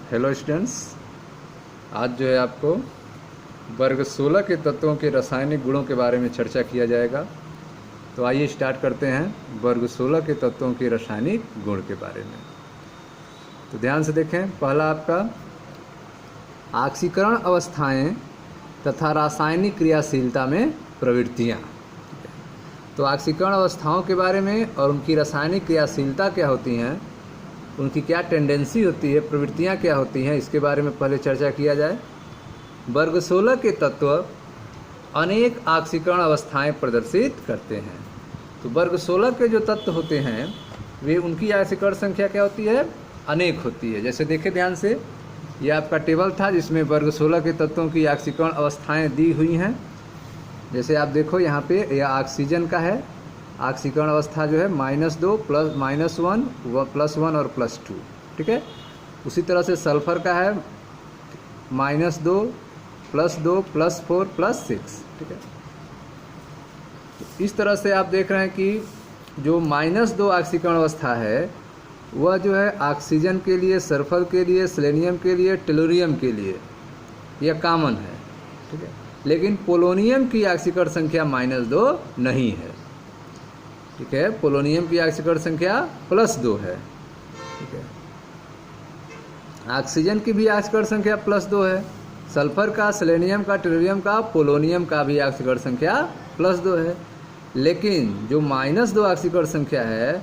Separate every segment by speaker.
Speaker 1: Hello students, आज जो है आपको वर्ग 16 के तत्वों के रासायनिक गुणों के बारे में चर्चा किया जाएगा। तो आइए स्टार्ट करते हैं वर्ग 16 के तत्वों के रासायनिक गुण के बारे में। तो ध्यान से देखें, पहला आपका ऑक्सीकरण अवस्थाएं तथा रासायनिक क्रियाशीलता में प्रवृत्तियाँ। तो ऑक्सीकरण अवस्थाओं के बारे में और उनकी रासायनिक क्रियाशीलता क्या होती हैं, उनकी क्या टेंडेंसी होती है, प्रवृत्तियाँ क्या होती हैं, इसके बारे में पहले चर्चा किया जाए। वर्ग 16 के तत्व अनेक ऑक्सीकरण अवस्थाएं प्रदर्शित करते हैं। तो वर्ग 16 के जो तत्व होते हैं वे उनकी ऑक्सीकरण संख्या क्या होती है, अनेक होती है। जैसे देखें ध्यान से, यह आपका टेबल था जिसमें वर्ग 16 के तत्वों की ऑक्सीकरण अवस्थाएं दी हुई हैं। जैसे आप देखो यहाँ पे यह ऑक्सीजन का है, ऑक्सीकरण अवस्था जो है -2 प्लस -1 +1 और +2, ठीक है। उसी तरह से सल्फर का है -2 +2 +4 +6, ठीक है। तो इस तरह से आप देख रहे हैं कि जो -2 ऑक्सीकरण अवस्था है वह जो है ऑक्सीजन के लिए, सल्फर के लिए, सेलेनियम के लिए, टेलुरियम के लिए यह कॉमन है, ठीक है। लेकिन पोलोनियम की ऑक्सीकरण संख्या -2 नहीं है, ठीक है। पोलोनियम की ऑक्सीकरण संख्या +2 है, ठीक है। ऑक्सीजन की भी ऑक्सीकरण संख्या +2 है। सल्फर का, सेलेनियम का, टेलुरियम का, पोलोनियम का भी ऑक्सीकरण संख्या +2 है। लेकिन जो -2 ऑक्सीकरण संख्या है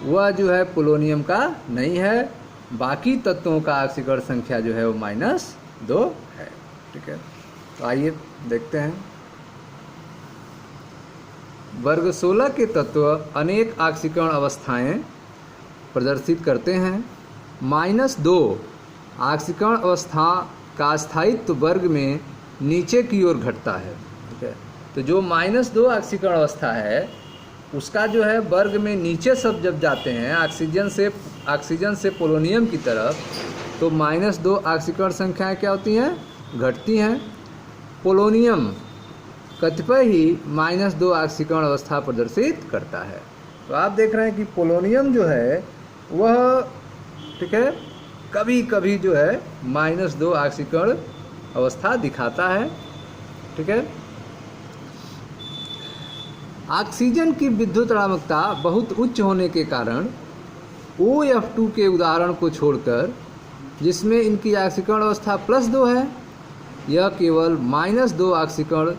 Speaker 1: वह जो है पोलोनियम का नहीं है। बाकी तत्वों का ऑक्सीकरण संख्या जो है वो -2 है, ठीक है। तो आइए देखते हैं। वर्ग 16 के तत्व अनेक ऑक्सीकरण अवस्थाएं प्रदर्शित करते हैं। -2 ऑक्सीकरण अवस्था का स्थायित्व वर्ग में नीचे की ओर घटता है, ठीक है। तो जो -2 ऑक्सीकरण अवस्था है उसका जो है वर्ग में नीचे सब जब जाते हैं ऑक्सीजन से पोलोनियम की तरफ, तो -2 ऑक्सीकरण संख्याएं क्या होती हैं, घटती हैं। पोलोनियम कतिपय ही -2 ऑक्सीकरण अवस्था प्रदर्शित करता है। तो आप देख रहे हैं कि पोलोनियम जो है वह, ठीक है, कभी कभी जो है -2 ऑक्सीकरण अवस्था दिखाता है, ठीक है। ऑक्सीजन की विद्युत ऋणात्मकता बहुत उच्च होने के कारण OF2 के उदाहरण को छोड़कर, जिसमें इनकी ऑक्सीकरण अवस्था +2 है, यह केवल -2 ऑक्सीकरण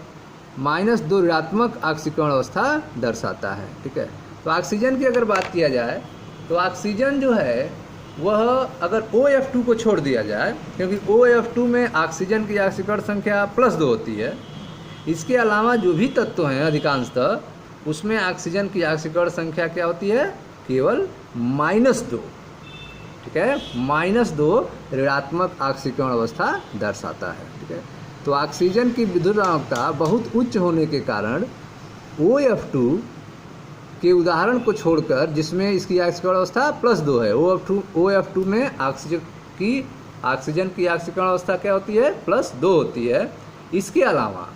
Speaker 1: -2 ऋणात्मक ऑक्सीकरण अवस्था दर्शाता है, ठीक है। तो ऑक्सीजन की अगर बात किया जाए तो ऑक्सीजन जो है वह अगर OF2 को छोड़ दिया जाए, क्योंकि OF2 में ऑक्सीजन की ऑक्सीकरण संख्या +2 होती है, इसके अलावा जो भी तत्व हैं अधिकांशतः उसमें ऑक्सीजन की ऑक्सीकरण संख्या क्या होती है, केवल -2, ठीक है। -2 ऋणात्मक ऑक्सीकरण अवस्था दर्शाता है, ठीक है। तो ऑक्सीजन की विद्युत ऋणात्मकता बहुत उच्च होने के कारण OF2 के उदाहरण को छोड़कर, जिसमें इसकी ऑक्सीकरण अवस्था +2 है, OF2 में ऑक्सीजन की ऑक्सीकरण अवस्था क्या होती है, +2 होती है। इसके अलावा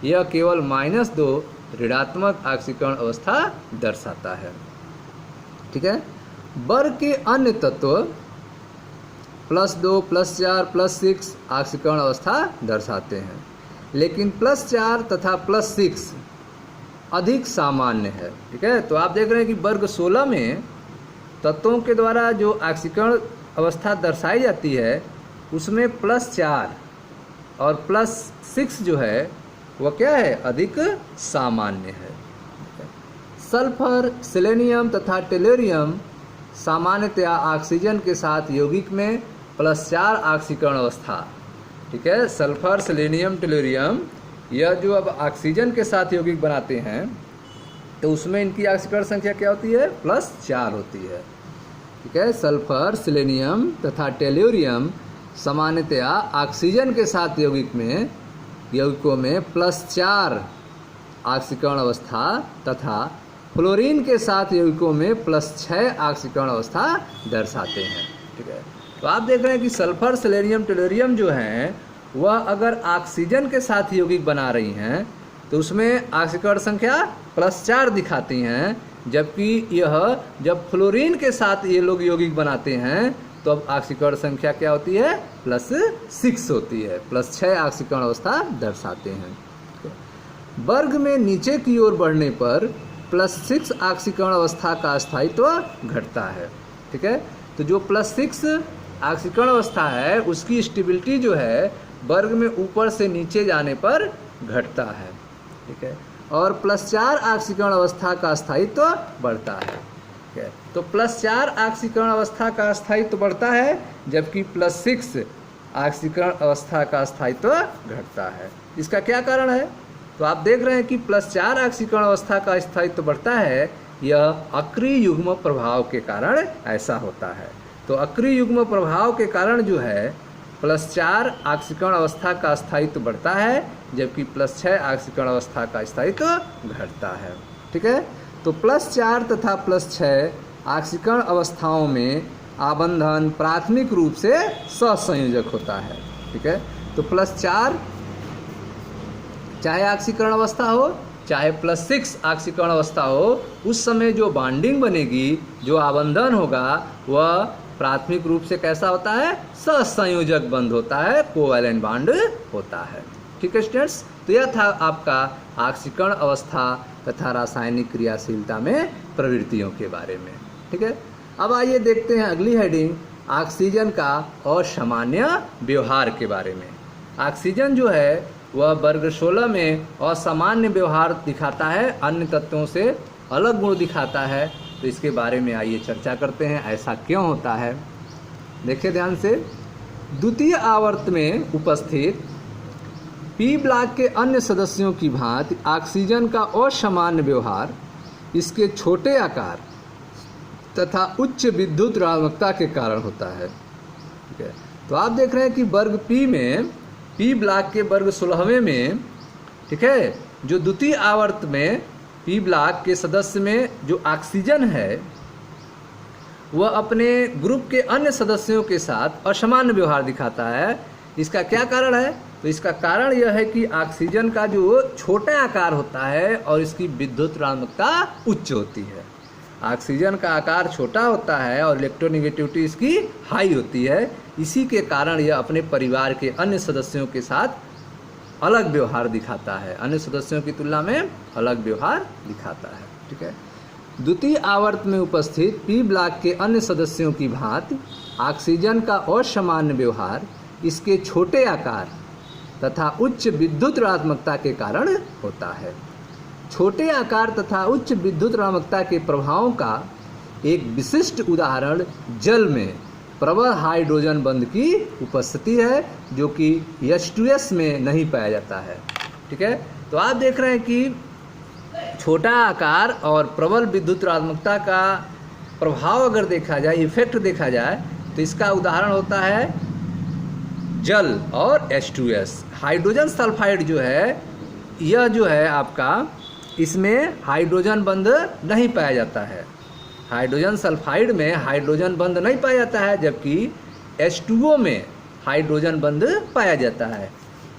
Speaker 1: यह केवल -2 ऋणात्मक ऑक्सीकरण अवस्था दर्शाता है, ठीक है। वर्ग के अन्य तत्व +2 +4 +6 ऑक्सीकरण अवस्था दर्शाते हैं, लेकिन +4 तथा +6 अधिक सामान्य है, ठीक है। तो आप देख रहे हैं कि वर्ग 16 में तत्वों के द्वारा जो ऑक्सीकरण अवस्था दर्शाई जाती है उसमें +4 और +6 जो है वह क्या है, अधिक सामान्य है। सल्फर, सेलेनियम तथा टेलुरियम सामान्यतया ऑक्सीजन के साथ यौगिक में +4 ऑक्सीकरण अवस्था, ठीक है। सल्फर, सेलेनियम, टेलुरियम यह जो अब ऑक्सीजन के साथ यौगिक बनाते हैं तो उसमें इनकी ऑक्सीकरण संख्या क्या होती है, +4 होती है, ठीक है। सल्फर, सेलेनियम तथा टेलुरियम सामान्यतया ऑक्सीजन के साथ यौगिकों में +4 ऑक्सीकरण अवस्था तथा फ्लोरीन के साथ यौगिकों में +6 ऑक्सीकरण अवस्था दर्शाते हैं, ठीक है। तो आप देख रहे हैं कि सल्फर, सेलेनियम, टेलुरियम जो हैं वह अगर ऑक्सीजन के साथ यौगिक बना रही हैं तो उसमें ऑक्सीकरण संख्या +4 दिखाती हैं, जबकि यह जब फ्लोरीन के साथ ये लोग यौगिक बनाते हैं तो अब ऑक्सीकरण संख्या क्या होती है? +6 होती है। +6 ऑक्सीकरण अवस्था दर्शाते हैं। वर्ग में नीचे की ओर बढ़ने पर +6 ऑक्सीकरण अवस्था का स्थायित्व घटता है। ठीक है, तो जो +6 ऑक्सीकरण अवस्था है उसकी स्टेबिलिटी जो है वर्ग में ऊपर से नीचे जाने पर घटता है। ठीक है, और +4 ऑक्सीकरण अवस्था का स्थायित्व बढ़ता है। ठीक है, तो +4 ऑक्सीकरण अवस्था का स्थायित्व बढ़ता है जबकि +6 ऑक्सीकरण अवस्था का स्थायित्व घटता है। इसका क्या कारण है? तो आप देख रहे हैं कि +4 ऑक्सीकरण अवस्था का स्थायित्व बढ़ता है, यह अक्रिय युग्म प्रभाव के कारण ऐसा होता है। तो अक्रिय युग्म प्रभाव के कारण जो है +4 ऑक्सीकरण अवस्था का स्थायित्व बढ़ता है जबकि +6 ऑक्सीकरण अवस्था का स्थायित्व घटता है। ठीक है, तो +4 तथा +6 ऑक्सीकरण अवस्थाओं में आबंधन प्राथमिक रूप से सहसंयोजक होता है। ठीक है, तो +4 चाहे ऑक्सीकरण अवस्था हो चाहे +6 ऑक्सीकरण अवस्था हो, उस समय जो बॉन्डिंग बनेगी, जो आबंधन होगा, वह प्राथमिक रूप से कैसा होता है? सहसंयोजक बंध होता है, कोवैलेंट बॉन्ड होता है। ठीक है स्टूडेंट्स, तो यह था आपका ऑक्सीकरण अवस्था तथा रासायनिक क्रियाशीलता में प्रवृत्तियों के बारे में। ठीक है, अब आइए देखते हैं अगली हेडिंग, ऑक्सीजन का असामान्य व्यवहार के बारे में। ऑक्सीजन जो है वह वर्ग 16 में असामान्य व्यवहार दिखाता है, अन्य तत्वों से अलग गुण दिखाता है। तो इसके बारे में आइए चर्चा करते हैं, ऐसा क्यों होता है। देखिए ध्यान से, द्वितीय आवर्त में उपस्थित पी ब्लॉक के अन्य सदस्यों की भांति ऑक्सीजन का असामान्य व्यवहार इसके छोटे आकार तथा उच्च विद्युत ऋणात्मकता के कारण होता है। ठीक है, तो आप देख रहे हैं कि वर्ग पी में, पी ब्लॉक के वर्ग 16वें में, ठीक है, जो द्वितीय आवर्त में पी ब्लॉक के सदस्य में जो ऑक्सीजन है वह अपने ग्रुप के अन्य सदस्यों के साथ असामान्य व्यवहार दिखाता है। इसका क्या कारण है? तो इसका कारण यह है कि ऑक्सीजन का जो छोटा आकार होता है और इसकी विद्युत ऋणात्मकता उच्च होती है। ऑक्सीजन का आकार छोटा होता है और इलेक्ट्रोनेगेटिविटी इसकी हाई होती है। इसी के कारण यह अपने परिवार के अन्य सदस्यों के साथ अलग व्यवहार दिखाता है, अन्य सदस्यों की तुलना में अलग व्यवहार दिखाता है। ठीक है, द्वितीय आवर्त में उपस्थित पी ब्लॉक के अन्य सदस्यों की भांति ऑक्सीजन का असामान्य व्यवहार इसके छोटे आकार तथा उच्च विद्युत ऋणात्मकता के कारण होता है। छोटे आकार तथा उच्च विद्युत ऋणात्मकता के प्रभावों का एक विशिष्ट उदाहरण जल में प्रबल हाइड्रोजन बंध की उपस्थिति है, जो कि H2S में नहीं पाया जाता है। ठीक है, तो आप देख रहे हैं कि छोटा आकार और प्रबल विद्युत ऋणात्मकता का प्रभाव अगर देखा जाए, इफेक्ट देखा जाए, तो इसका उदाहरण होता है जल और H2S। हाइड्रोजन सल्फाइड जो है, यह जो है आपका, इसमें हाइड्रोजन बंध नहीं पाया जाता है। हाइड्रोजन सल्फाइड में हाइड्रोजन बंध नहीं पाया जाता है, जबकि H2O में हाइड्रोजन बंध पाया जाता है,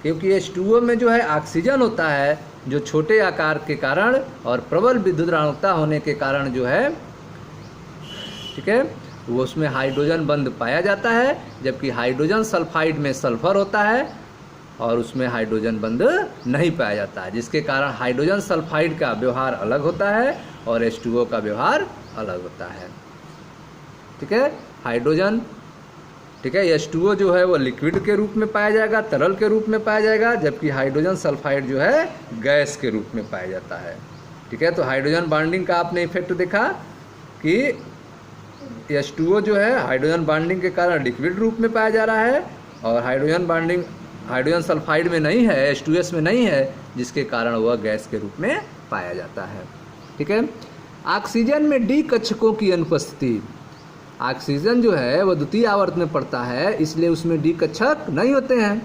Speaker 1: क्योंकि H2O में जो है ऑक्सीजन होता है, जो छोटे आकार के कारण और प्रबल विद्युत ऋणात्मकता होने के कारण जो है, ठीक है, वो उसमें हाइड्रोजन बंध पाया जाता है, जबकि हाइड्रोजन सल्फाइड में सल्फर होता है और उसमें हाइड्रोजन बंध नहीं पाया जाता है, जिसके कारण हाइड्रोजन सल्फाइड का व्यवहार अलग होता है और H2O का व्यवहार अलग होता है। ठीक है, हाइड्रोजन, ठीक है, H2O जो है वो लिक्विड के रूप में पाया जाएगा, तरल के रूप में पाया जाएगा, जबकि हाइड्रोजन सल्फाइड जो है गैस के रूप में पाया जाता है। ठीक है, तो हाइड्रोजन बॉन्डिंग का आपने इफेक्ट देखा कि H2O जो है हाइड्रोजन बॉन्डिंग के कारण लिक्विड रूप में पाया जा रहा है और हाइड्रोजन बॉन्डिंग हाइड्रोजन सल्फाइड में नहीं है, H2S में नहीं है, जिसके कारण वह गैस के रूप में पाया जाता है। ठीक है, ऑक्सीजन में डी कक्षकों की अनुपस्थिति, ऑक्सीजन जो है वह द्वितीय आवर्त में पड़ता है, इसलिए उसमें डी कक्षक नहीं होते हैं।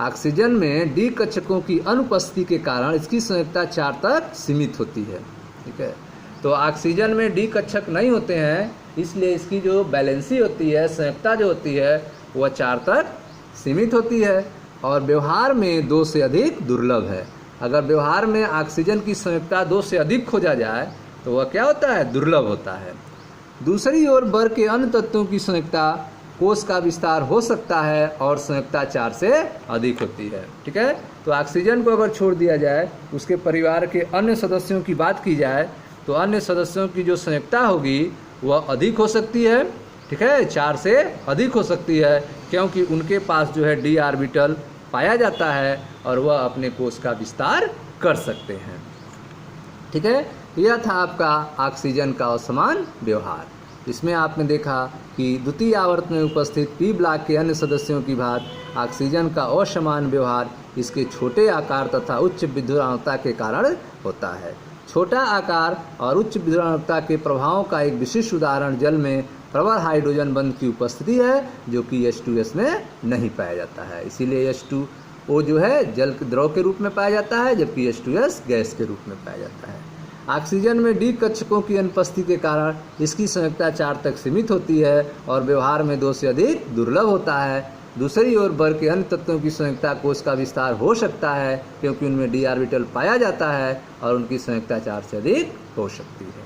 Speaker 1: ऑक्सीजन में डी कक्षकों की अनुपस्थिति के कारण इसकी संयोजकता 4 तक सीमित होती है। ठीक है, तो ऑक्सीजन में डी कक्षक नहीं होते हैं, इसलिए इसकी जो बैलेंसी होती है, संयोजकता जो होती है, वह 4 तक सीमित होती है और व्यवहार में 2 से अधिक दुर्लभ है। अगर व्यवहार में ऑक्सीजन की संयोजकता 2 से अधिक खोजा जाए तो वह क्या होता है? दुर्लभ होता है। दूसरी ओर वर्ग के अन्य तत्वों की संयुक्ता कोष का विस्तार हो सकता है और संयुक्ता 4 से अधिक होती है। ठीक है, तो ऑक्सीजन को अगर छोड़ दिया जाए, उसके परिवार के अन्य सदस्यों की बात की जाए तो अन्य सदस्यों की जो संयुक्ता होगी वह अधिक हो सकती है। ठीक है, 4 से अधिक हो सकती है, क्योंकि उनके पास जो है डी ऑर्बिटल पाया जाता है और वह अपने कोष का विस्तार कर सकते हैं। ठीक है, यह था आपका ऑक्सीजन का असमान व्यवहार। इसमें आपने देखा कि द्वितीय आवर्त में उपस्थित पी ब्लॉक के अन्य सदस्यों की भांति ऑक्सीजन का असमान व्यवहार इसके छोटे आकार तथा उच्च विद्युदात्मकता के कारण होता है। छोटा आकार और उच्च विद्युदात्मकता के प्रभावों का एक विशिष्ट उदाहरण जल में प्रबल हाइड्रोजन बंध की उपस्थिति है, जो कि H2S में नहीं पाया जाता है। इसीलिए H2O जो है जल के द्रव के रूप में पाया जाता है, जबकि H2S गैस के रूप में पाया जाता है। ऑक्सीजन में डी कक्षकों की अनुपस्थिति के कारण इसकी संयुक्ता 4 तक सीमित होती है और व्यवहार में 2 से अधिक दुर्लभ होता है। दूसरी ओर वर्ग के अन्य तत्वों की संयुक्ता कोष का विस्तार हो सकता है, क्योंकि उनमें डी ऑर्बिटल पाया जाता है और उनकी संयुक्ता 4 से अधिक हो सकती है।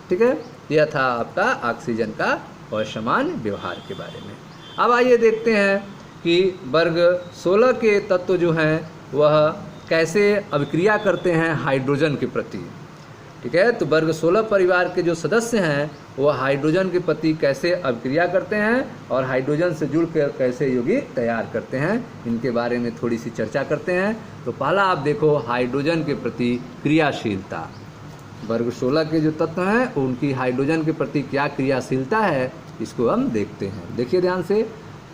Speaker 1: ठीक है, यह था आपका ऑक्सीजन का असमान व्यवहार के बारे में। अब आइए देखते हैं कि वर्ग 16 के तत्व जो हैं वह कैसे अभिक्रिया करते हैं हाइड्रोजन के प्रति। ठीक है, तो वर्ग 16 परिवार के जो सदस्य हैं वह हाइड्रोजन के प्रति कैसे अभिक्रिया करते हैं और हाइड्रोजन से जुड़कर कैसे यौगिक तैयार करते हैं, इनके बारे में थोड़ी सी चर्चा करते हैं। तो पहला आप देखो हाइड्रोजन के प्रति क्रियाशीलता। वर्ग 16 के जो तत्व हैं उनकी हाइड्रोजन के प्रति क्या क्रियाशीलता है, इसको हम देखते हैं। देखिए ध्यान से,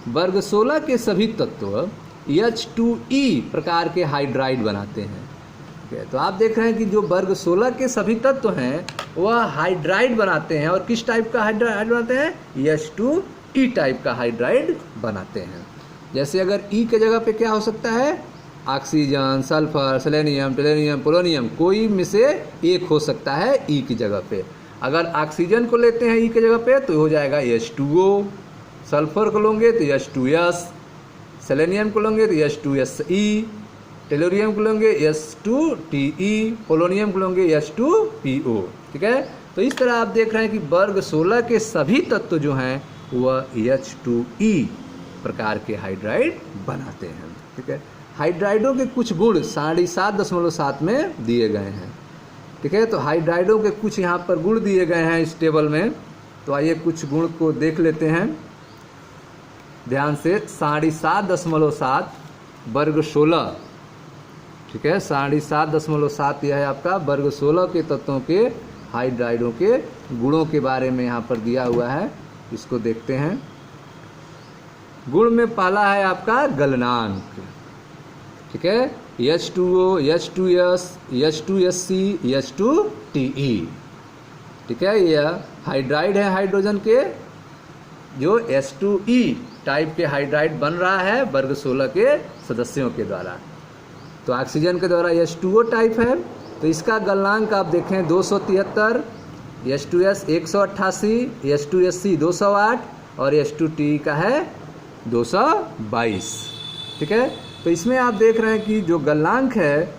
Speaker 1: वर्ग 16 के सभी तत्व H2E प्रकार के हाइड्राइड बनाते हैं। ठीक है, तो आप देख रहे हैं कि जो वर्ग 16 के सभी तत्व हैं वह हाइड्राइड बनाते हैं। और किस टाइप का हाइड्राइड बनाते हैं? H2E टाइप का हाइड्राइड बनाते हैं। जैसे अगर E के जगह पे क्या हो सकता है? ऑक्सीजन, सल्फर, सेलेनियम, टेलेनियम, पोलोनियम, कोई में से एक हो सकता है E की जगह पे। अगर ऑक्सीजन को लेते हैं E के जगह पे तो हो जाएगा H2O, सल्फर को लोगे तो H2S, सेलेनियम को लेंगे तो H2SE, टेलोरियम को लेंगे H2TE, पोलोनियम को लेंगे H2PO। ठीक है, तो इस तरह आप देख रहे हैं कि वर्ग 16 के सभी तत्व जो हैं वह H2E प्रकार के हाइड्राइड बनाते हैं। ठीक है, हाइड्राइडों के कुछ गुण 7.5 में दिए गए हैं। ठीक है, तो हाइड्राइडों के कुछ यहाँ पर गुण दिए गए हैं इस टेबल में। तो आइए कुछ गुण को देख लेते हैं ध्यान से। 7.5 वर्ग 16। ठीक है, 7.5 यह है आपका वर्ग 16 के तत्वों के हाइड्राइडों के गुणों के बारे में यहाँ पर दिया हुआ है। इसको देखते हैं। गुण में पहला है आपका गलनांक। ठीक है, H2O, H2S, H2SC, H2TE। ठीक है, यह हाइड्राइड है हाइड्रोजन के, जो H2E टाइप के हाइड्राइड बन रहा है वर्ग 16 के सदस्यों के द्वारा। तो ऑक्सीजन के द्वारा H2O टाइप है, तो इसका गलनांक आप देखें 273, H2S 188, H2SC 208 और H2TE का है 222। ठीक है, तो इसमें आप देख रहे हैं कि जो गलनांक है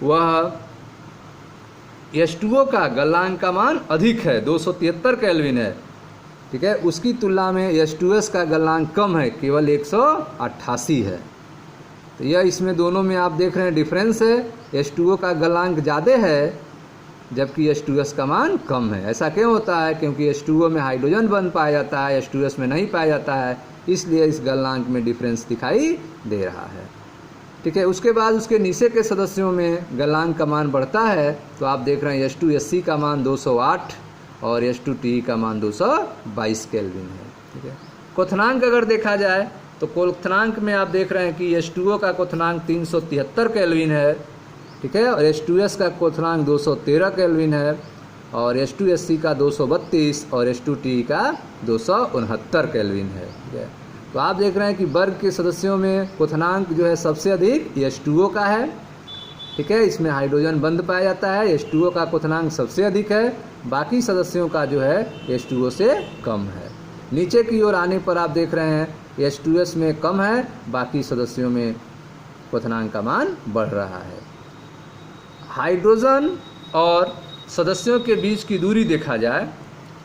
Speaker 1: वह H2O का गलनांक का मान अधिक है, 273 केल्विन है। ठीक है, उसकी तुलना में H2S का गलनांक कम है, केवल 188 है। तो यह इसमें दोनों में आप देख रहे हैं डिफरेंस है। H2O का गलनांक ज़्यादा है जबकि H2S का मान कम है। ऐसा क्यों होता है? क्योंकि H2O में हाइड्रोजन बन पाया जाता है, H2S में नहीं पाया जाता है, इसलिए इस गलनांक में डिफरेंस दिखाई दे रहा है। ठीक है, उसके बाद उसके नीचे के सदस्यों में गलनांक का मान बढ़ता है। तो आप देख रहे हैं H2SC का मान 208 और H2TE का मान 222 केल्विन है। ठीक है, क्वथनांक अगर देखा जाए तो क्वथनांक में आप देख रहे हैं कि H2O का क्वथनांक 373 केल्विन है। ठीक है, और H2S का क्वथनांक 213 केल्विन है और H2SC का 232 और H2TE का 269 केल्विन है। ठीक है, तो आप देख रहे हैं कि वर्ग के सदस्यों में क्वथनांक जो है सबसे अधिक H2O का है। ठीक है, इसमें हाइड्रोजन बंध पाया जाता है, H2O का क्वथनांक सबसे अधिक है, बाकी सदस्यों का जो है H2O से कम है। नीचे की ओर आने पर आप देख रहे हैं H2S में कम है, बाकी सदस्यों में क्वथनांक का मान बढ़ रहा है। हाइड्रोजन और सदस्यों के बीच की दूरी देखा जाए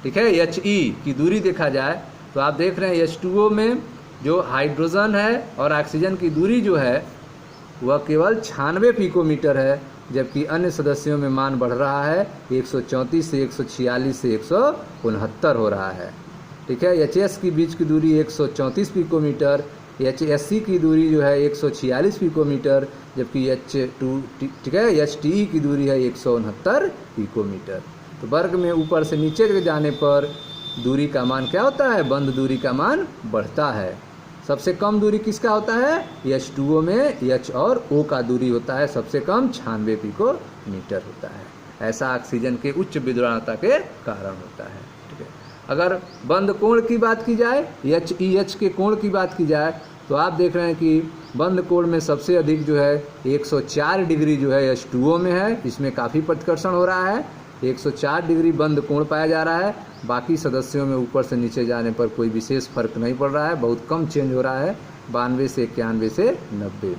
Speaker 1: ठीक है, He की दूरी देखा जाए तो आप देख रहे हैं H2O में जो हाइड्रोजन है और ऑक्सीजन की दूरी जो है वह केवल 96 पिकोमीटर है, जबकि अन्य सदस्यों में मान बढ़ रहा है 134 से 146 से 169 हो रहा है। ठीक है, HS की बीच की दूरी 134 पिकोमीटर, HSC की दूरी जो है 146 पिकोमीटर, जबकि H2 ठीक है HTE की दूरी है 169 पिकोमीटर। तो वर्ग में ऊपर से नीचे जाने पर दूरी का मान क्या होता है, बंद दूरी का मान बढ़ता है। सबसे कम दूरी किसका होता है, H2O में H और O का दूरी होता है सबसे कम 96 पिकोमीटर होता है। ऐसा ऑक्सीजन के उच्च विद्युदानता के कारण होता है। ठीक है, अगर बंद कोण की बात की जाए, HEH के कोण की बात की जाए तो आप देख रहे हैं कि बंद कोण में सबसे अधिक जो है 104 डिग्री जो है H2O में है, इसमें काफ़ी प्रतिकर्षण हो रहा है, 104 डिग्री बंद कोण पाया जा रहा है। बाकी सदस्यों में ऊपर से नीचे जाने पर कोई विशेष फर्क नहीं पड़ रहा है, बहुत कम चेंज हो रहा है, 92 से 91 से 90।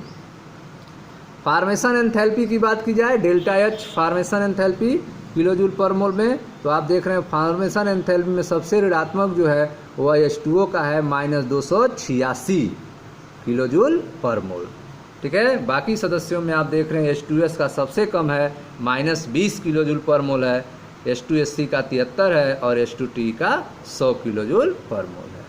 Speaker 1: फार्मेशन एंथैल्पी की बात की जाए, delta H formation enthalpy kilojoule पर मोल में, तो आप देख रहे हैं फार्मेशन एंथैल्पी में सबसे ऋणात्मक जो है वह H2O का है -286 किलोजूल पर मोल। ठीक है, बाकी सदस्यों में आप देख रहे हैं H2S का सबसे कम है -20 किलोजूल पर मोल है, H2SC का 73 है और H2TE का 100 किलोजूल पर मोल है।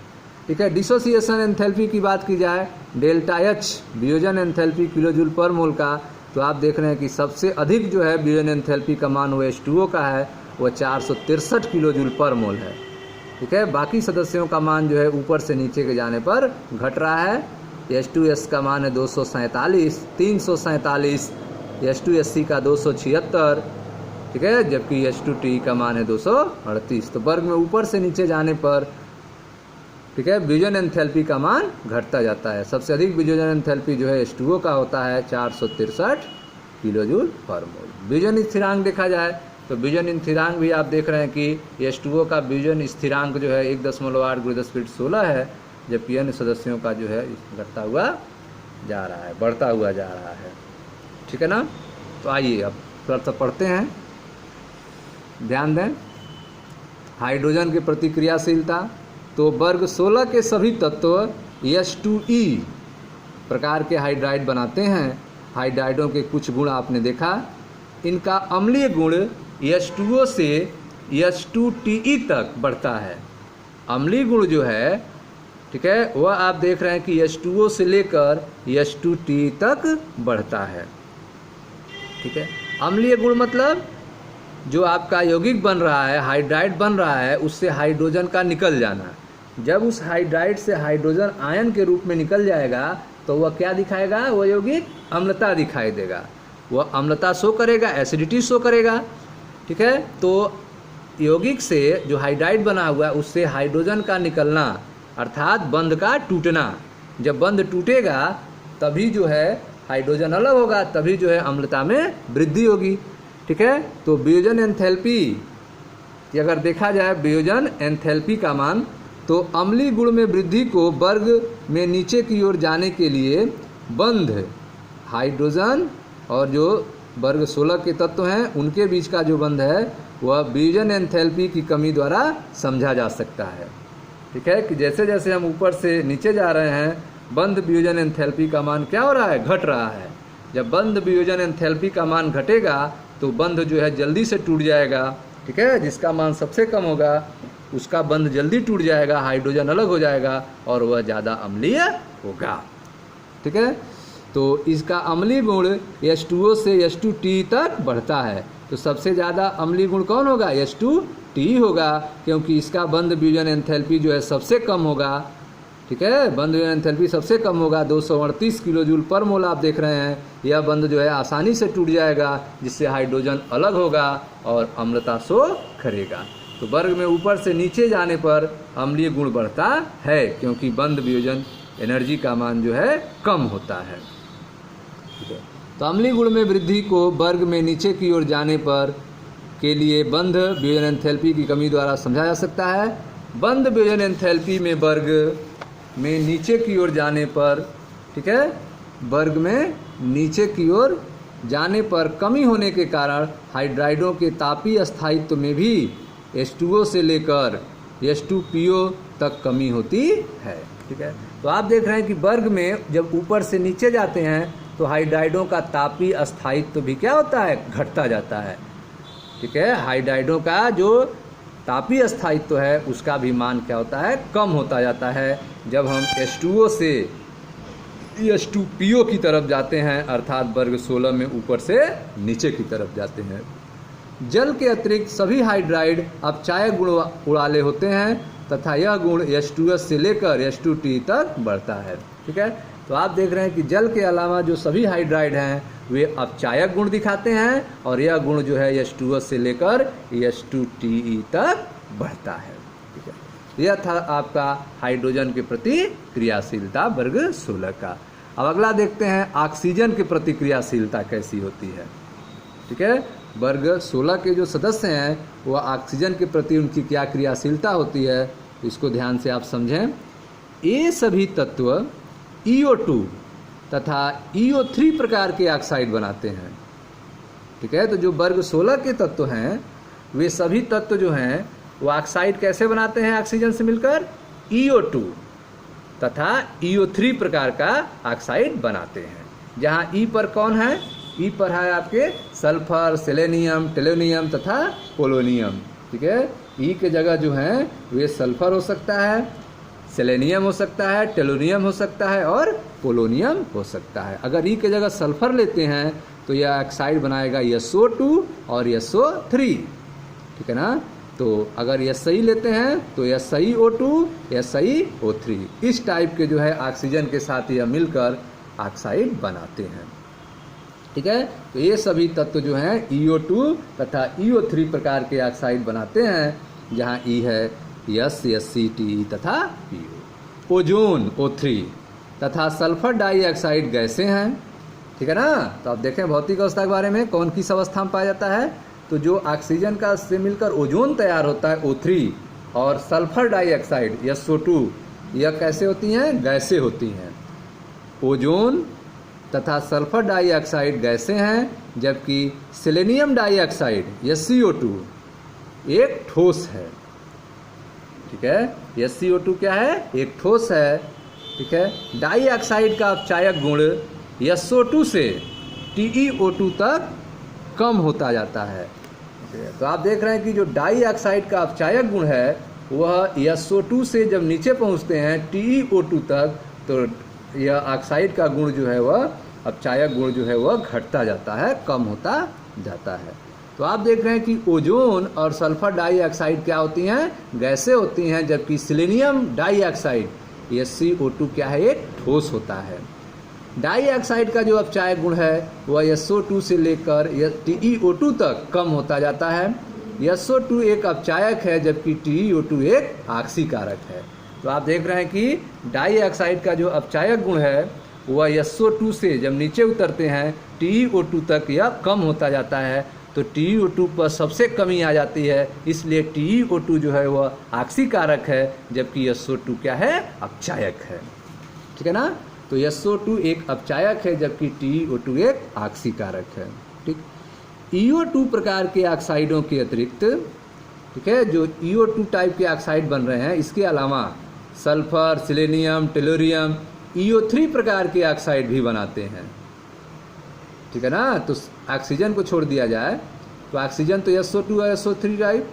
Speaker 1: ठीक है, डिसोसिएशन एंथैल्पी की बात की जाए, डेल्टा H वियोजन एंथैल्पी किलोजूल पर मोल का, तो आप देख रहे हैं कि सबसे अधिक जो है वियोजन एंथैल्पी का मान वो H2O का है, वह 463 किलोजूल पर मोल है। ठीक है, बाकी सदस्यों का मान जो है ऊपर से नीचे के जाने पर घट रहा है। H2S का मान है 247, 347, H2SC का 276, ठीक है, जबकि H2TE का मान है 238। तो वर्ग में ऊपर से नीचे जाने पर ठीक है वियोजन एंथैल्पी का मान घटता जाता है। सबसे अधिक वियोजन एंथैल्पी जो है H2O का होता है 463 किलोजूल पर मोल। वियोजन स्थिरांक देखा जाए तो वियोजन स्थिरांक भी आप देख रहे हैं कि H2O का वियोजन स्थिरांक जो है 1.8 × 10⁻16 है, जबकि अन्य सदस्यों का जो है घटता हुआ जा रहा है, बढ़ता हुआ जा रहा है। ठीक है ना, तो आइए अब थोड़ा सा पढ़ते हैं, ध्यान दें। हाइड्रोजन की प्रतिक्रियाशीलता, तो वर्ग 16 के सभी तत्व H2E प्रकार के हाइड्राइड बनाते हैं। हाइड्राइडों के कुछ गुण आपने देखा, इनका अम्लीय गुण H2O से H2TE तक बढ़ता है। अम्लीय गुण जो है ठीक है वह आप देख रहे हैं कि H2O से लेकर H2TE तक बढ़ता है। ठीक है, अम्लीय गुण मतलब जो आपका यौगिक बन रहा है, हाइड्राइड बन रहा है, उससे हाइड्रोजन का निकल जाना। जब उस हाइड्राइड से हाइड्रोजन आयन के रूप में निकल जाएगा तो वह क्या दिखाएगा, वह यौगिक अम्लता दिखाई देगा, वह अम्लता शो करेगा, एसिडिटी शो करेगा। ठीक है, तो यौगिक से जो हाइड्राइड बना हुआ है उससे हाइड्रोजन का निकलना अर्थात बंध का टूटना, जब बंध टूटेगा तभी जो है हाइड्रोजन अलग होगा, तभी जो है अम्लता में वृद्धि होगी। ठीक है, तो वियोजन एंथैल्पी अगर देखा जाए वियोजन एंथैल्पी का मान, तो अम्लीय गुण में वृद्धि को वर्ग में नीचे की ओर जाने के लिए बंध हाइड्रोजन और जो वर्ग 16 के तत्व हैं उनके बीच का जो बंध है वह वियोजन एंथैल्पी की कमी द्वारा समझा जा सकता है। ठीक है, कि जैसे जैसे हम ऊपर से नीचे जा रहे हैं बंध वियोजन एंथैल्पी का मान क्या हो रहा है, घट रहा है। जब बंध वियोजन एंथैल्पी का मान घटेगा तो बंध जो है जल्दी से टूट जाएगा। ठीक है, जिसका मान सबसे कम होगा उसका बंध जल्दी टूट जाएगा, हाइड्रोजन अलग हो जाएगा और वह ज़्यादा अम्लीय होगा। ठीक है, तो इसका अम्लीय गुण H2O से H2TE तक बढ़ता है। तो सबसे ज़्यादा अम्लीय गुण कौन होगा, H2TE होगा, क्योंकि इसका बंध वियोजन एंथैल्पी जो है सबसे कम होगा। ठीक है, बंध वियोजन एंथैल्पी सबसे कम होगा, 238 किलोजूल पर मोल आप देख रहे हैं। यह बंध जो है आसानी से टूट जाएगा, जिससे हाइड्रोजन अलग होगा और अम्लता शो करेगा। तो वर्ग में ऊपर से नीचे जाने पर अम्लीय गुण बढ़ता है, क्योंकि बंध वियोजन एनर्जी का मान जो है कम होता है। ठीक है, तो अम्लीय गुण में वृद्धि को वर्ग में नीचे की ओर जाने पर के लिए बंध वियोजन एंथैल्पी की कमी द्वारा समझा जा सकता है। बंध वियोजन एंथैल्पी में वर्ग में नीचे की ओर जाने पर, ठीक है, वर्ग में नीचे की ओर जाने पर कमी होने के कारण हाइड्राइडों के तापीय स्थायित्व में भी H2O से लेकर H2PO तक कमी होती है। ठीक है, तो आप देख रहे हैं कि वर्ग में जब ऊपर से नीचे जाते हैं तो हाइड्राइडों का तापीय स्थायित्व भी क्या होता है, घटता जाता है। ठीक है, हाइड्राइडों का जो तापीय स्थायित्व है उसका भी मान क्या होता है, कम होता जाता है जब हम H2O से H2PO की तरफ जाते हैं, अर्थात वर्ग 16 में ऊपर से नीचे की तरफ जाते हैं। जल के अतिरिक्त सभी हाइड्राइड अपचायक गुण वाले होते हैं तथा यह गुण H2S से लेकर H2T तक बढ़ता है। ठीक है, तो आप देख रहे हैं कि जल के अलावा जो सभी हाइड्राइड हैं वे अपचायक गुण दिखाते हैं और यह गुण जो है H2S से लेकर H2TE तक बढ़ता है। ठीक है, यह था आपका हाइड्रोजन के प्रति क्रियाशीलता वर्ग 16 का। अब अगला देखते हैं ऑक्सीजन के प्रति क्रियाशीलता कैसी होती है। ठीक है, वर्ग 16 के जो सदस्य हैं वह ऑक्सीजन के प्रति उनकी क्या क्रियाशीलता होती है, इसको ध्यान से आप समझें। ये सभी तत्व EO2 तथा EO3 प्रकार के ऑक्साइड बनाते हैं। ठीक है, तो जो वर्ग 16 के तत्व हैं वे सभी तत्व जो हैं वो ऑक्साइड कैसे बनाते हैं ऑक्सीजन से मिलकर, EO2 तथा EO3 प्रकार का ऑक्साइड बनाते हैं। जहाँ E पर कौन है, ई पर है आपके सल्फर, सेलेनियम, टेलोनियम तथा पोलोनियम। ठीक है, ई के जगह जो है वे सल्फर हो सकता है, सेलेनियम हो सकता है, टेलोनियम हो सकता है और पोलोनियम हो सकता है। अगर ई के जगह सल्फर लेते हैं तो यह ऑक्साइड बनाएगा SO2 और SO3। ठीक है ना, तो अगर SI लेते हैं तो SiO2, SiO3, इस टाइप के जो है ऑक्सीजन के साथ यह मिलकर ऑक्साइड बनाते हैं। ठीक है, तो ये सभी तत्व जो हैं EO2 तथा EO3 प्रकार के ऑक्साइड बनाते हैं, जहाँ E है S, SCTE तथा PO। ओजोन O3 तथा सल्फर डाइऑक्साइड गैसें हैं। ठीक है ना, तो आप देखें भौतिक अवस्था के बारे में कौन किस अवस्था में पाया जाता है, तो जो ऑक्सीजन का से मिलकर ओजोन तैयार होता है O3 और सल्फर डाइऑक्साइड SO2, यह कैसे होती हैं, गैसें होती हैं। ओजोन तथा सल्फर डाइऑक्साइड गैसें हैं, जबकि सेलेनियम डाइऑक्साइड SCO2 एक ठोस है। ठीक है, SCO2 क्या है, एक ठोस है। ठीक है, डाइऑक्साइड का अपचायक गुण SO2 से TeO2 तक कम होता जाता है। तो आप देख रहे हैं कि जो डाइऑक्साइड का अपचायक गुण है वह SO2 से जब नीचे पहुंचते हैं TeO2 तक, तो यह ऑक्साइड का गुण जो है वह अपचायक गुण जो है वह घटता जाता है, कम होता जाता है। तो आप देख रहे हैं कि ओजोन और सल्फर डाइऑक्साइड क्या होती हैं, गैसें होती हैं, जबकि सेलेनियम डाइऑक्साइड SCO2 क्या है, एक ठोस होता है। डाइऑक्साइड का जो अपचायक गुण है वह SO2 से लेकर TeO2 तक कम होता जाता है। SO2 एक अपचायक है जबकि TeO2 एक ऑक्सीकारक है। तो आप देख रहे हैं कि डाइऑक्साइड का जो अपचायक गुण है वह SO2 से जब नीचे उतरते हैं TeO2 तक यह कम होता जाता है। तो TeO2 पर सबसे कमी आ जाती है, इसलिए TeO2 जो है वह ऑक्सीकारक है जबकि SO2 क्या है, अपचायक है। ठीक है ना, तो SO2 एक अपचायक है जबकि TeO2 एक ऑक्सीकारक है। ठीक, EO2 प्रकार के ऑक्साइडों के अतिरिक्त, ठीक है, जो EO2 टाइप के ऑक्साइड बन रहे हैं, इसके अलावा सल्फर, सेलेनियम, टेलोरियम EO3 प्रकार के ऑक्साइड भी बनाते हैं। ठीक है ना, तो ऑक्सीजन को छोड़ दिया जाए तो ऑक्सीजन तो SO2 और SO3 टाइप,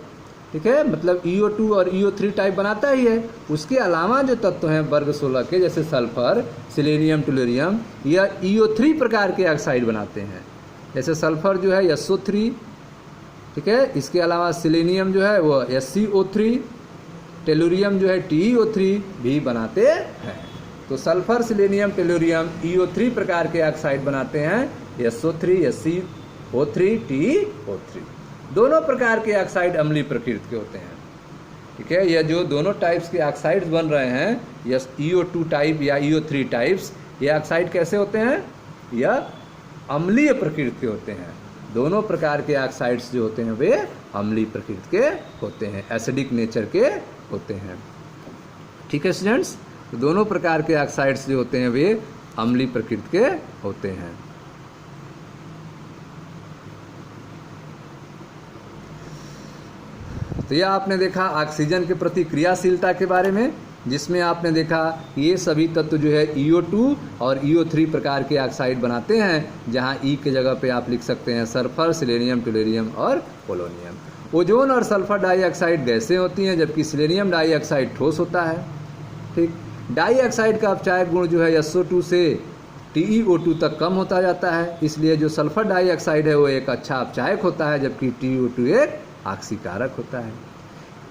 Speaker 1: ठीक है, मतलब EO2 और EO3 टाइप बनाता ही है। उसके अलावा जो तत्व हैं वर्ग 16 के, जैसे सल्फर, सेलेनियम, टेलोरियम, यह EO3 प्रकार के ऑक्साइड बनाते हैं। जैसे सल्फर जो है SO3, ठीक है, इसके अलावा सेलेनियम जो है वो SCO3, टेलोरियम जो है TeO3 भी बनाते हैं। तो सल्फर, सेलेनियम, टेलोरियम EO3 प्रकार के ऑक्साइड बनाते हैं, SO3, SCO3, TeO3। दोनों प्रकार के ऑक्साइड अम्लीय प्रकृति के होते हैं। ठीक है, यह जो दोनों टाइप्स के ऑक्साइड्स बन रहे हैं, यह EO2 टाइप या EO3 टाइप्स, ये ऑक्साइड कैसे होते हैं, यह अम्लीय प्रकृति के होते हैं। दोनों प्रकार के ऑक्साइड्स जो होते हैं वे अम्लीय प्रकृति के होते हैं, एसिडिक नेचर के होते हैं। ठीक है स्टूडेंट्स, तो दोनों प्रकार के ऑक्साइड्स जो होते हैं वे अम्लीय प्रकृति के होते हैं। तो यह आपने देखा ऑक्सीजन के प्रति क्रियाशीलता के बारे में, जिसमें आपने देखा ये सभी तत्व जो है EO2 और EO3 प्रकार के ऑक्साइड बनाते हैं, जहां E के जगह पे आप लिख सकते हैं सल्फर, सिलेनियम, टुलेरियम और पोलोनियम। ओजोन और सल्फर डाइऑक्साइड गैसें होती हैं, जबकि सिलेनियम डाइऑक्साइड ठोस होता है। ठीक, डाइऑक्साइड का अपचायक गुण जो है SO2 से TeO2 तक कम होता जाता है, इसलिए जो सल्फर डाइऑक्साइड है वो एक अच्छा अपचायक होता है, जबकि TeO2 एक ऑक्सीकारक होता है।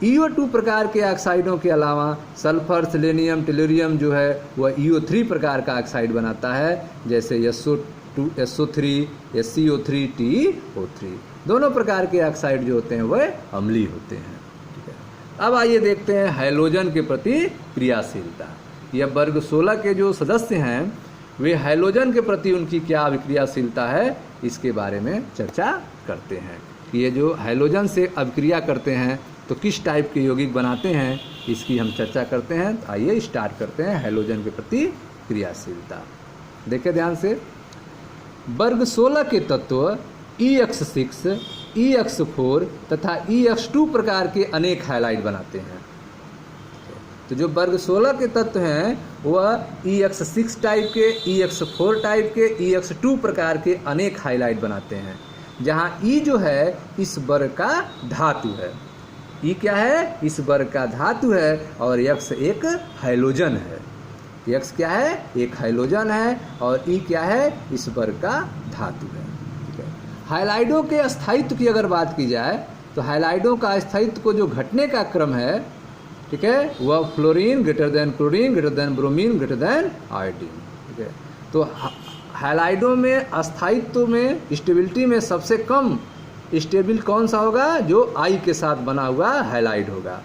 Speaker 1: EO2 प्रकार के ऑक्साइडों के अलावा सल्फर, सिलेनियम, टेलुरियम जो है वह EO3 प्रकार का ऑक्साइड बनाता है, जैसे SO2, SO3, SCO3, TeO3। दोनों प्रकार के ऑक्साइड जो होते हैं वह अम्लीय होते हैं। ठीक है, अब आइए देखते हैं हैलोजन के प्रति क्रियाशीलता। यह वर्ग 16 के जो सदस्य हैं वे हैलोजन के प्रति उनकी क्या अभिक्रियाशीलता है, इसके बारे में चर्चा करते हैं। ये जो हैलोजन से अभिक्रिया करते हैं तो किस टाइप के यौगिक बनाते हैं, इसकी हम चर्चा करते हैं। तो आइए स्टार्ट करते हैं हैलोजन के प्रति क्रियाशीलता। देखिए ध्यान से, वर्ग 16 के तत्व EX6, EX4 तथा EX2 प्रकार के अनेक हैलाइड बनाते हैं। तो जो वर्ग 16 के तत्व हैं वह EX6 टाइप के, EX4 टाइप के, EX2 प्रकार के अनेक हैलाइड बनाते हैं, जहाँ E जो है इस वर्ग का धातु है। E क्या है? इस वर्ग का धातु है, और X एक हैलोजन है। X क्या है? एक हैलोजन है, और E क्या है? इस वर्ग का धातु है। ठीक है, हैलाइडों के स्थायित्व की अगर बात की जाए तो हैलाइडों का स्थायित्व को जो घटने का क्रम है, ठीक है, वह fluorine greater than chlorine greater than bromine greater than iodine. ठीक है, तो हैलाइडों में अस्थायित्व में स्टेबिलिटी में सबसे कम स्टेबल कौन सा होगा? जो I के साथ बना हुआ हैलाइड होगा।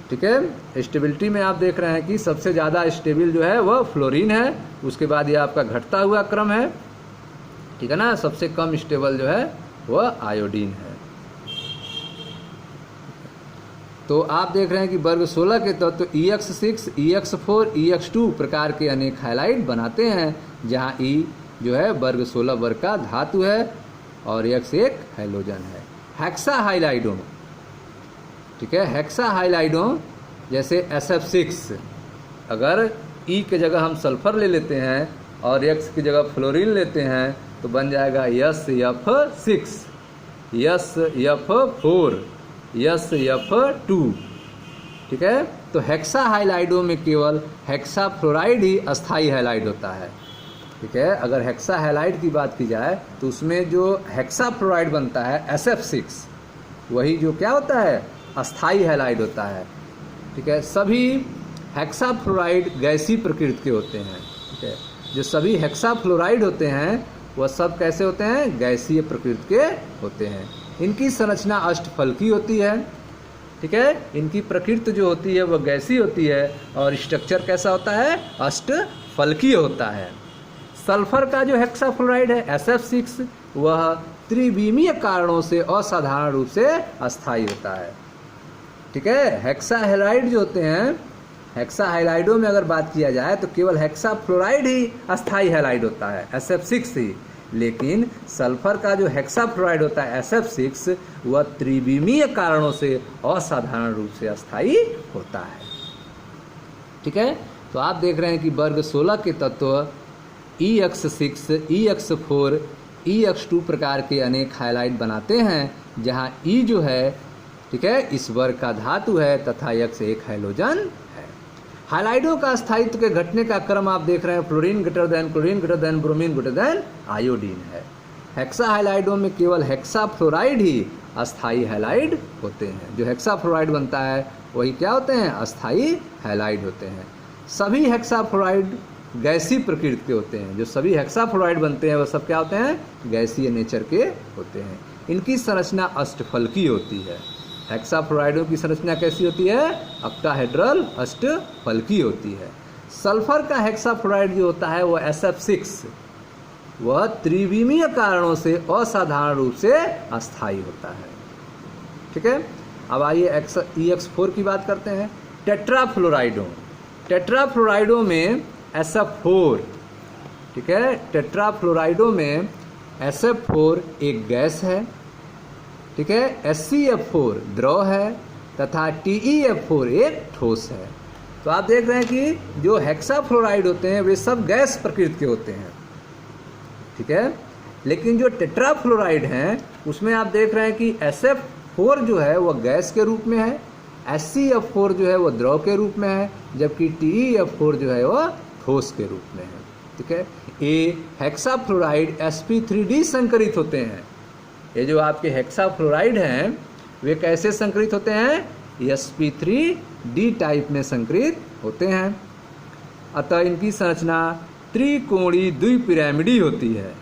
Speaker 1: ठीक है, स्टेबिलिटी में आप देख रहे हैं कि सबसे ज़्यादा स्टेबल जो है वह फ्लोरीन है, उसके बाद ये आपका घटता हुआ क्रम है। ठीक है ना, सबसे कम स्टेबल जो है वह आयोडीन है। तो आप देख रहे हैं कि वर्ग 16 के तत्व EX6, EX4, EX2 प्रकार के अनेक हैलाइड बनाते हैं, जहां E जो है वर्ग 16 वर्ग का धातु है और X एक हैलोजन है। हेक्सा हाइलाइडों, ठीक है, हेक्सा हाइलाइडों जैसे SF6, अगर E के जगह हम सल्फर ले लेते हैं और X की जगह फ्लोरीन लेते हैं तो बन जाएगा SF6, SF4, SF2। ठीक है, तो हेक्सा हाइलाइडों में केवल हेक्सा फ्लोराइड ही अस्थाई हैलाइड होता है। ठीक है, अगर हेक्सा हैलाइड की बात की जाए तो उसमें जो हेक्सा फ्लोराइड बनता है SF6, वही जो क्या होता है? अस्थाई हैलाइड होता है। ठीक है, सभी हेक्सा फ्लोराइड गैसीय प्रकृति के होते हैं। ठीक है, जो सभी हेक्सा फ्लोराइड होते हैं वह सब कैसे होते हैं? गैसीय प्रकृति के होते हैं। इनकी संरचना अष्टफलकी होती है। ठीक है, इनकी प्रकृति जो होती है वह गैसीय होती है, और स्ट्रक्चर कैसा होता है? अष्टफलकीय होता है। सल्फर का जो हेक्साफ्लोराइड है SF6, वह त्रिविमीय कारणों से असाधारण रूप से अस्थायी होता है। ठीक है, हेक्सा हैलाइड जो होते हैं, हेक्सा हैलाइडों में अगर बात किया जाए तो केवल हेक्सा फ्लोराइड ही अस्थाई हैलाइड होता है, SF6 ही। लेकिन सल्फर का जो हेक्सा फ्लोराइड होता है SF6, वह त्रिविमीय कारणों से असाधारण रूप से अस्थाई होता है। ठीक है, तो आप देख रहे हैं कि वर्ग 16 के तत्व EX6, EX4, EX2 प्रकार के अनेक हैलाइड बनाते हैं, जहां E जो है, ठीक है, इस वर्ग का धातु है तथा X एक हैलोजन है। हैलाइडों का स्थायित्व के घटने का क्रम आप देख रहे हैं, fluorine greater than chlorine greater than bromine greater than iodine है। हेक्सा हैलाइडों में केवल हेक्सा फ्लोराइड ही अस्थाई हैलाइड होते हैं। जो हेक्सा फ्लोराइड बनता है वही क्या होते हैं? अस्थाई हैलाइड होते हैं। सभी हेक्सा फ्लोराइड गैसीय प्रकृति के होते हैं। जो सभी हेक्सा फ्लोराइड बनते हैं वो सब क्या होते हैं? गैसीय नेचर के होते हैं। इनकी संरचना अष्टफलकीय होती है। हेक्सा फ्लोराइडों की संरचना कैसी होती है? ऑक्टाहेड्रल अष्टफलकीय होती है। सल्फर का हेक्सा फ्लोराइड जो होता है वह SF6, वह त्रिविमीय कारणों से असाधारण रूप से अस्थायी होता है। ठीक है, अब आइए EX4 की बात करते हैं। टेट्राफ्लोराइडों, टेट्राफ्लोराइडों में SF4, ठीक है, टेट्राफ्लोराइडों में SF4 एक गैस है। ठीक है। SCF4 द्रव है तथा TeF4 एक ठोस है। तो आप देख रहे हैं कि जो हेक्साफ्लोराइड होते हैं वे सब गैस प्रकृति के होते हैं, ठीक है। लेकिन जो टेट्राफ्लोराइड हैं उसमें आप देख रहे हैं कि SF4 जो है वह गैस के रूप में है, SCF4 जो है वह द्रव के रूप में है, जबकि TeF4 जो है वह ठोस के रूप में है, ठीक है। ये हेक्साफ्लोराइड sp3d संकरित होते हैं। ये जो आपके हेक्साफ्लोराइड हैं वे कैसे संकरित होते हैं? sp3d टाइप में संकरित होते हैं। अतः इनकी संरचना त्रिकोणीय द्विपिरामिडी होती है।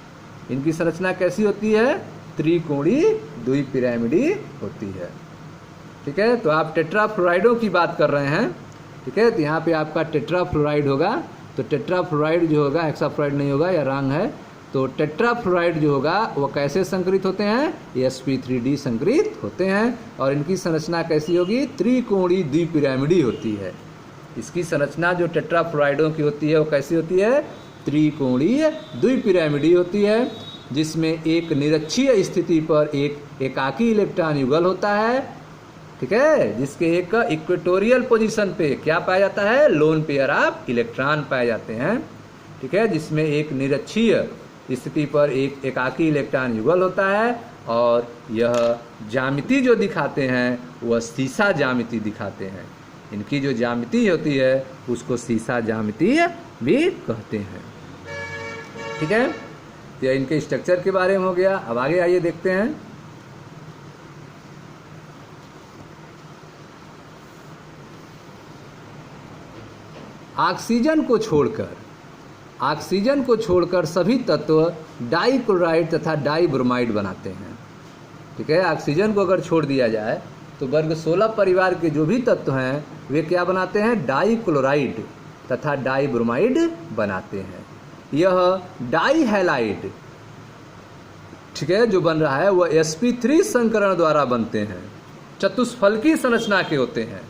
Speaker 1: इनकी संरचना कैसी होती है? त्रिकोणीय द्विपिरामिडी होती है, ठीक है। तो आप टेट्राफ्लोराइडों की बात कर रहे हैं, ठीक है। तो यहाँ पे आपका टेट्राफ्लोराइड होगा, तो टेट्राफ्लोराइड जो होगा, हेक्साफ्लोराइड नहीं होगा, या रंग है। तो टेट्राफ्लोराइड जो होगा वो कैसे संकरित होते हैं? sp3d संकरित होते हैं। और इनकी संरचना कैसी होगी? त्रिकोणीय द्विपिरामिडी होती है। इसकी संरचना जो टेट्राफ्लोराइडों की होती है वो कैसी होती है? त्रिकोणीय द्विपिरामिडी होती है, जिसमें एक निरक्षीय स्थिति पर एक एकाकी इलेक्ट्रॉन युगल होता है, ठीक है, जिसके एक इक्वेटोरियल पोजीशन पे क्या पाया जाता है? लोन पेयर ऑफ इलेक्ट्रॉन पाए जाते हैं, ठीक है, जिसमें एक निरक्षीय स्थिति पर एक एकाकी इलेक्ट्रॉन युगल होता है। और यह ज्यामिति जो दिखाते हैं वह सीसा ज्यामिति दिखाते हैं। इनकी जो ज्यामिति होती है उसको सीसा ज्यामिति भी कहते हैं, ठीक है। तो यह इनके स्ट्रक्चर के बारे में हो गया। अब आगे आइए देखते हैं। ऑक्सीजन को छोड़कर सभी तत्व डाइक्लोराइड तथा डाइब्रोमाइड बनाते हैं, ठीक है। ऑक्सीजन को अगर छोड़ दिया जाए तो वर्ग 16 परिवार के जो भी तत्व हैं वे क्या बनाते हैं? डाइक्लोराइड तथा डाइब्रोमाइड बनाते हैं। यह डाइहैलाइड, ठीक है, जो बन रहा है वह sp3 संकरण द्वारा बनते हैं, चतुष्फलकी संरचना के होते हैं,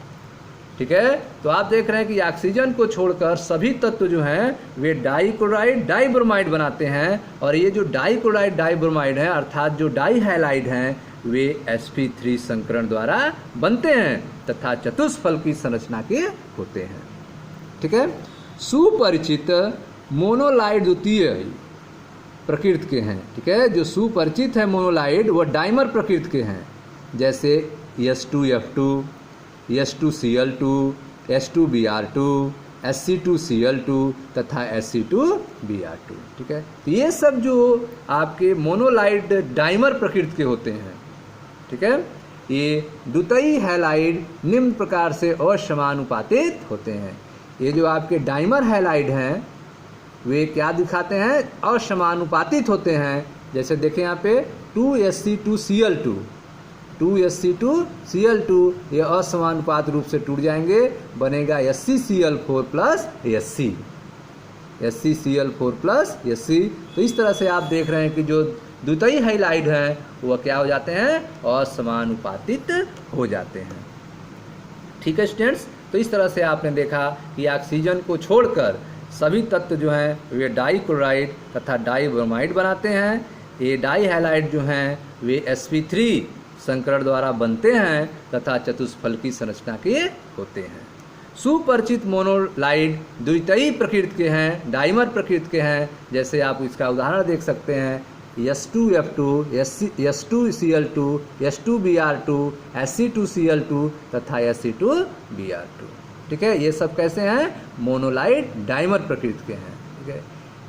Speaker 1: ठीक है। तो आप देख रहे हैं कि ऑक्सीजन को छोड़कर सभी तत्व जो हैं वे डाइक्लोराइड डाइब्रोमाइड बनाते हैं। और ये जो डाइक्लोराइड डाइब्रोमाइड है अर्थात जो डाइहैलाइड हैं वे sp3 संकरण द्वारा बनते हैं तथा चतुष्फलकी संरचना के होते हैं, ठीक है। सुपरिचित मोनोलाइड द्वितीय प्रकृति के हैं, ठीक है। जो सुपरिचित है मोनोलाइड वह डाइमर प्रकृति के हैं, जैसे S2F2, S2Cl2, S2Br2, Sc2Cl2 तथा Sc2Br2, ठीक है। तो ये सब जो आपके मोनोलाइड डाइमर प्रकृति के होते हैं, ठीक है। ये द्वितीय हैलाइड निम्न प्रकार से असमानुपातित होते हैं। ये जो आपके डाइमर हैलाइड हैं वे क्या दिखाते हैं? असमानुपातित होते हैं। जैसे देखें यहाँ पे 2Sc2Cl2, 2Sc2Cl2 ये असमानुपात रूप से टूट जाएंगे, बनेगा ScCl4 plus Sc, ScCl4 plus Sc। तो इस तरह से आप देख रहे हैं कि जो द्वितीय हैलाइड हैं वह क्या हो जाते हैं? असमानुपातित हो जाते हैं, ठीक है स्टूडेंट्स। तो इस तरह से आपने देखा कि ऑक्सीजन को छोड़कर सभी तत्व जो हैं वे डाइक्लोराइड तथा डाइब्रोमाइड बनाते हैं। ये डाइहैलाइड जो हैं वे sp3 संकरण द्वारा बनते हैं तथा चतुष्फलकी संरचना के होते हैं। सुपरिचित मोनोलाइड द्वितीय प्रकृति के हैं, डाइमर प्रकृति के हैं। जैसे आप इसका उदाहरण देख सकते हैं S2F2, S2Cl2, S2Br2, Sc2Cl2 तथा Sc2Br2, ठीक है। ये सब कैसे हैं? मोनोलाइड डाइमर प्रकृति के हैं, ठीक है।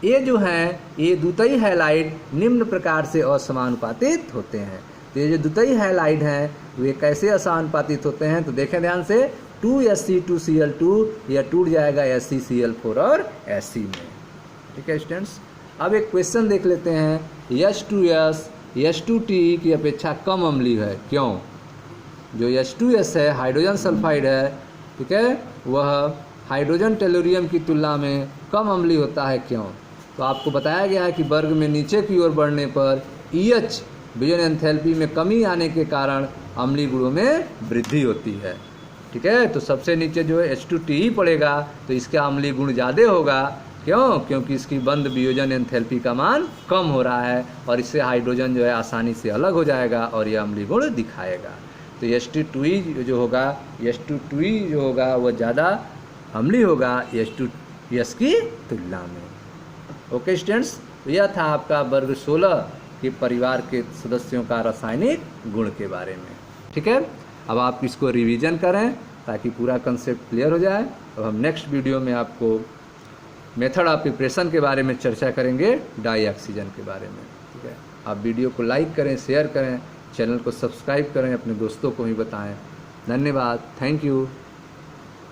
Speaker 1: ये जो हैं ये द्वितीय हैलाइड निम्न प्रकार से असमानुपातित होते हैं। तो ये जो द्वितीय हैलाइड हैं वे कैसे असमानुपातित होते हैं? तो देखें ध्यान से, 2Sc2Cl2 यह टूट जाएगा ScCl4 और Sc में, ठीक है स्टूडेंट्स। अब एक क्वेश्चन देख लेते हैं। H2S H2Te की अपेक्षा कम अम्लीय है, क्यों? जो H2S है हाइड्रोजन सल्फाइड है, ठीक है, वह हाइड्रोजन टेलुरियम की तुलना में कम अम्लीय होता है, क्यों? तो आपको बताया गया है कि वर्ग में नीचे की ओर बढ़ने पर EH विजन एंथैल्पी में कमी आने के कारण अम्लीय गुणों में वृद्धि होती है, ठीक है। तो सबसे नीचे जो है H2Te पड़ेगा तो इसका अम्लीय गुण ज़्यादा होगा, क्यों? क्योंकि इसकी बंद वियोजन एंथैल्पी का मान कम हो रहा है और इससे हाइड्रोजन जो है आसानी से अलग हो जाएगा और यह अम्लीय गुण दिखाएगा। तो H2 जो होगा, H2 जो होगा वह ज़्यादा अम्लीय होगा H2S की तुलना में। ओके स्टूडेंट्स, तो यह था आपका वर्ग 16 के परिवार के सदस्यों का रासायनिक गुण के बारे में। ठीक है, अब आप इसको रिवीजन करें ताकि पूरा कंसेप्ट क्लियर हो जाए। अब हम नेक्स्ट वीडियो में आपको मेथड ऑफ प्रिपरेशन के बारे में चर्चा करेंगे, डाई ऑक्सीजन के बारे में। ठीक है, आप वीडियो को लाइक करें, शेयर करें, चैनल को सब्सक्राइब करें, अपने दोस्तों को भी बताएं। धन्यवाद, थैंक यू।